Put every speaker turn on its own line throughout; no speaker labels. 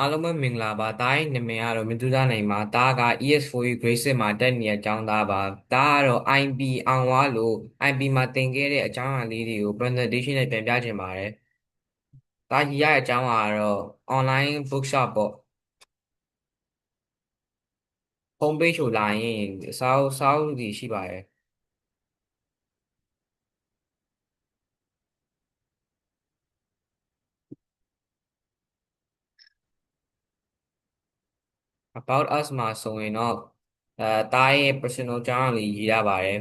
အားလုံးပဲမင်္ဂလာပါတားရဲ့နာမည်ကတော့မင်းသူသားနိုင်ပါတားက ES4E Grade 6မှာတက်နေတဲ့အကြောင်းသားပါတားကတော့ IB အောင်ဝါလို့ IB မှာသင်ခဲ့တဲ့အကြောင်းအရာလေးတွေကို presentation နဲ့ပြန်ပြချင်ပါတယ်တားကြီးရတဲ့အကြောင်းအရာကတော့ online bookshop ပေါ့ home page ကိုလာရင်စာအုပ်တွေရှိပါတယ် about us မှာဆိုရင်တော့တားရဲ့ personal အကြောင်းအရာလေးရေးရပါတယ်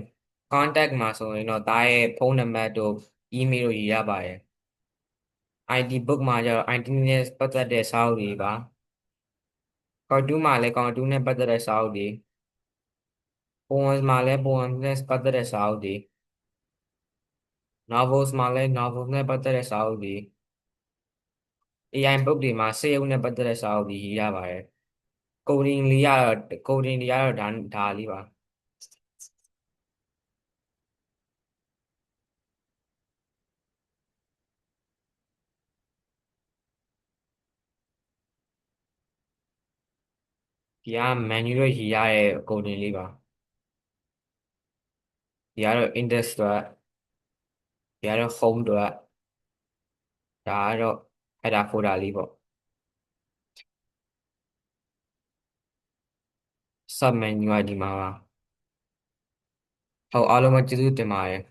contact မှာဆိုရင်တော့တားရဲ့ဖုန်းနံပါတ်တို့ email တို့ရေးရပါတယ် ID book မှာကျတော့ ID နဲ့ပတ်သက်တဲ့စာအုပ်တွေပါကောင်တူးမှာလည်းကောင်တူးနဲ့ပတ်သက်တဲ့စာအုပ်တွေပိုမ်မှာလည်းပိုမ်နဲ့ပတ်သက်တဲ့စာအုပ်တွေ novels မှာလည်း novels နဲ့ပတ်သက်တဲ့စာအုပ်တွေ AI book တွေမှာစေအုပ်နဲ့ပတ်သက်တဲ့စာအုပ်တွေရေးရပါတယ် coding လေးရတော့ coding တွေကတော့ဒါလေးပါဒီက menu တွေရေးရတဲ့ coding လေးပါဒီကတော့ index အတွက်ဒီကတော့ home အတွက်ဒါကတော့ header folder လေးပေါ့ sub menu ကဒီမှာပါဟုတ်အားလုံးပဲကျေးဇူးတင်ပါတယ်